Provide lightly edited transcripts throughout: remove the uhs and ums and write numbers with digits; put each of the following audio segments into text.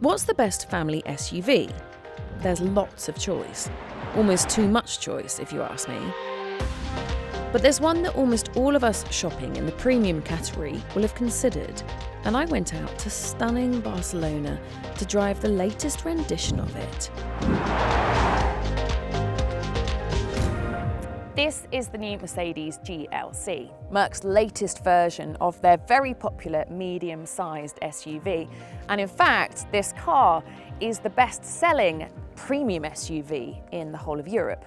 What's the best family SUV? There's lots of choice. Almost too much choice, if you ask me. But there's one that almost all of us shopping in the premium category will have considered, and I went out to stunning Barcelona to drive the latest rendition of it. This is the new Mercedes GLC, Merc's latest version of their very popular medium-sized SUV. And in fact, this car is the best-selling premium SUV in the whole of Europe.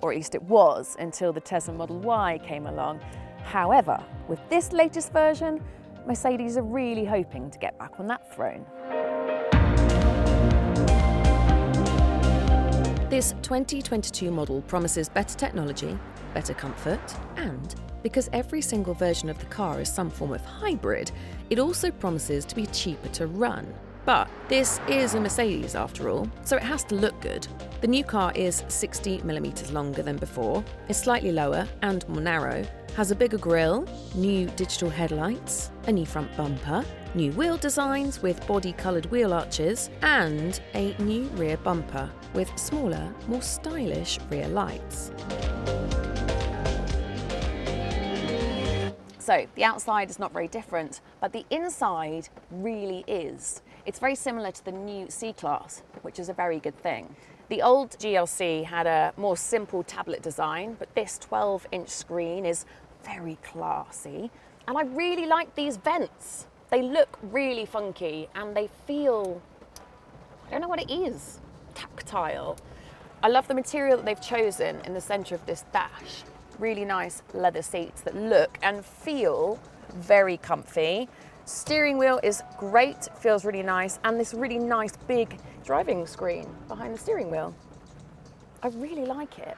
Or at least it was until the Tesla Model Y came along. However, with this latest version, Mercedes are really hoping to get back on that throne. This 2022 model promises better technology, better comfort, and because every single version of the car is some form of hybrid, it also promises to be cheaper to run. But this is a Mercedes after all, so it has to look good. The new car is 60mm longer than before, is slightly lower and more narrow, has a bigger grille, new digital headlights, a new front bumper, new wheel designs with body-coloured wheel arches, and a new rear bumper with smaller, more stylish rear lights. So the outside is not very different, but the inside really is. It's very similar to the new C-Class, which is a very good thing. The old GLC had a more simple tablet design, but this 12-inch screen is very classy. And I really like these vents. They look really funky and they feel, I don't know what it is, tactile. I love the material that they've chosen in the center of this dash. Really nice leather seats that look and feel very comfy. Steering wheel is great, feels really nice, and this really nice big driving screen behind the steering wheel. I really like it.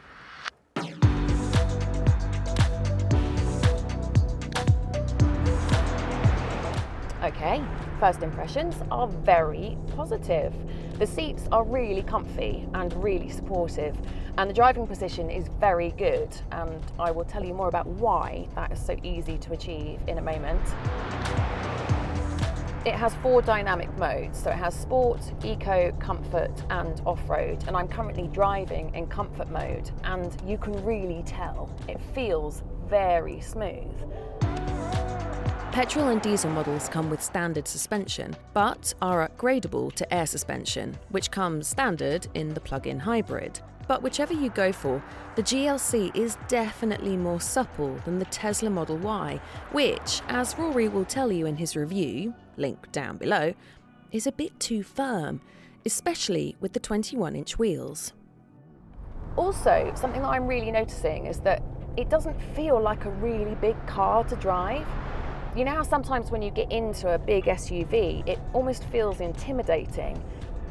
Okay, first impressions are very positive. The seats are really comfy and really supportive, and the driving position is very good, and I will tell you more about why that is so easy to achieve in a moment. It has 4 dynamic modes, so it has Sport, Eco, Comfort and Off-Road, and I'm currently driving in Comfort mode, and you can really tell it feels very smooth. Petrol and diesel models come with standard suspension, but are upgradable to air suspension, which comes standard in the plug-in hybrid. But whichever you go for, the GLC is definitely more supple than the Tesla Model Y, which, as Rory will tell you in his review, link down below, is a bit too firm, especially with the 21-inch wheels. Also, something that I'm really noticing is that it doesn't feel like a really big car to drive. You know how sometimes when you get into a big SUV, it almost feels intimidating,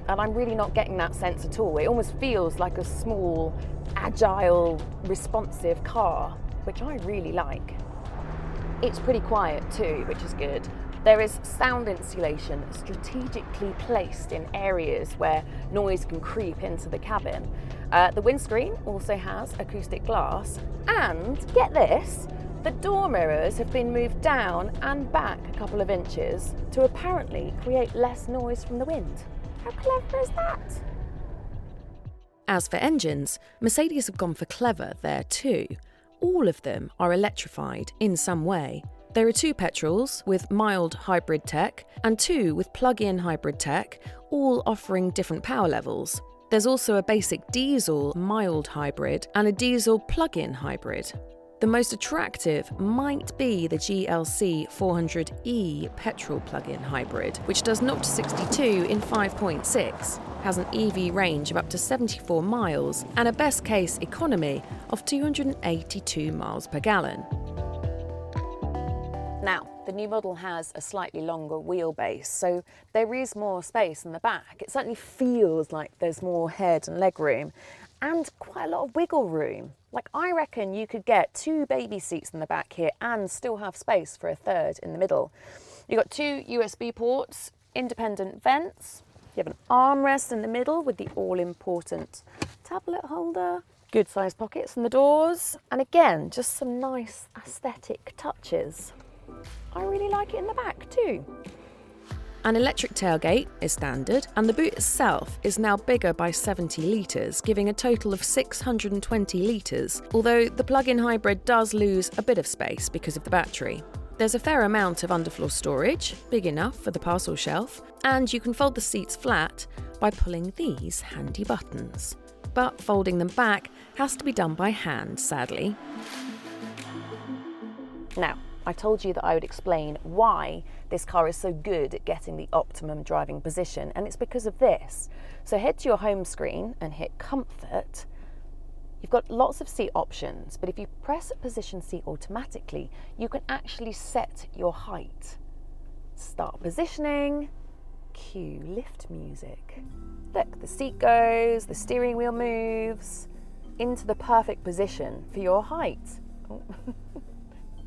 and I'm really not getting that sense at all. It almost feels like a small, agile, responsive car, which I really like. It's pretty quiet too, which is good. There is sound insulation strategically placed in areas where noise can creep into the cabin. The windscreen also has acoustic glass, and get this, the door mirrors have been moved down and back a couple of inches to apparently create less noise from the wind. How clever is that? As for engines, Mercedes have gone for clever there too. All of them are electrified in some way. There are 2 petrols with mild hybrid tech and 2 with plug-in hybrid tech, all offering different power levels. There's also a basic diesel mild hybrid and a diesel plug-in hybrid. The most attractive might be the GLC 400e petrol plug-in hybrid, which does 0 to 62 in 5.6, has an EV range of up to 74 miles and a best case economy of 282 miles per gallon. Now, the new model has a slightly longer wheelbase, so there is more space in the back. It certainly feels like there's more head and leg room and quite a lot of wiggle room. Like, I reckon you could get 2 baby seats in the back here and still have space for a third in the middle. You've got 2 USB ports, independent vents, you have an armrest in the middle with the all-important tablet holder, good sized pockets in the doors, and again, just some nice aesthetic touches. I really like it in the back too. An electric tailgate is standard, and the boot itself is now bigger by 70 litres, giving a total of 620 litres, although the plug-in hybrid does lose a bit of space because of the battery. There's a fair amount of underfloor storage, big enough for the parcel shelf, and you can fold the seats flat by pulling these handy buttons. But folding them back has to be done by hand, sadly. Now, I told you that I would explain why this car is so good at getting the optimum driving position, and it's because of this. So head to your home screen and hit Comfort. You've got lots of seat options, but if you press Position Seat automatically, you can actually set your height. Start positioning, cue lift music. Look, the seat goes, the steering wheel moves into the perfect position for your height.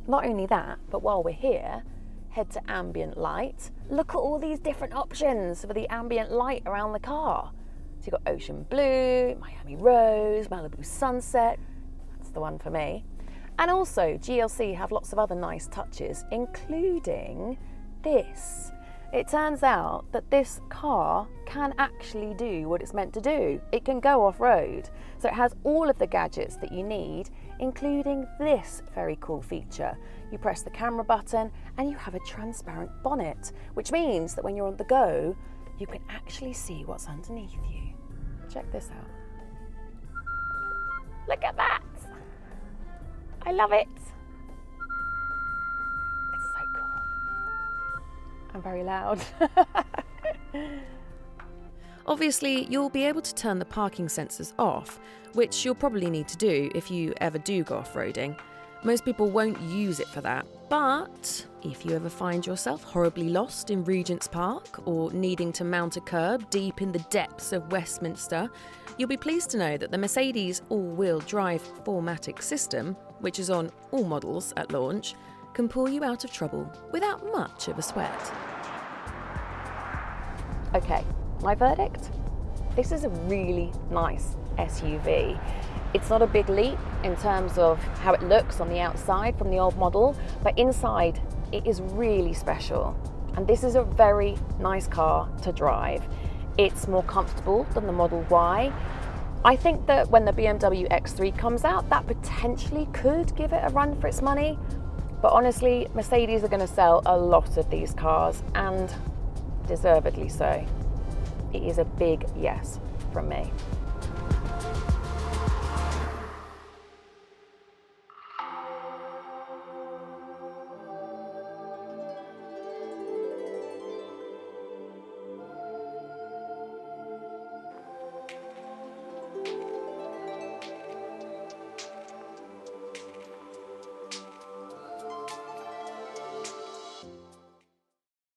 Not only that, but while we're here, head to ambient light. Look at all these different options for the ambient light around the car. So you've got ocean blue, Miami rose, Malibu sunset. That's the one for me. And also, GLC have lots of other nice touches, including this. It turns out that this car can actually do what it's meant to do. It can go off-road. So it has all of the gadgets that you need, including this very cool feature. You press the camera button and you have a transparent bonnet, which means that when you're on the go, you can actually see what's underneath you. Check this out. Look at that! I love it! It's so cool. I'm very loud. Obviously, you'll be able to turn the parking sensors off, which you'll probably need to do if you ever do go off-roading. Most people won't use it for that, but if you ever find yourself horribly lost in Regent's Park or needing to mount a curb deep in the depths of Westminster, you'll be pleased to know that the Mercedes all-wheel drive 4MATIC system, which is on all models at launch, can pull you out of trouble without much of a sweat. Okay, my verdict? This is a really nice SUV. It's not a big leap in terms of how it looks on the outside from the old model, but inside it is really special. And this is a very nice car to drive. It's more comfortable than the Model Y. I think that when the BMW X3 comes out, that potentially could give it a run for its money. But honestly, Mercedes are going to sell a lot of these cars, and deservedly so. It is a big yes from me.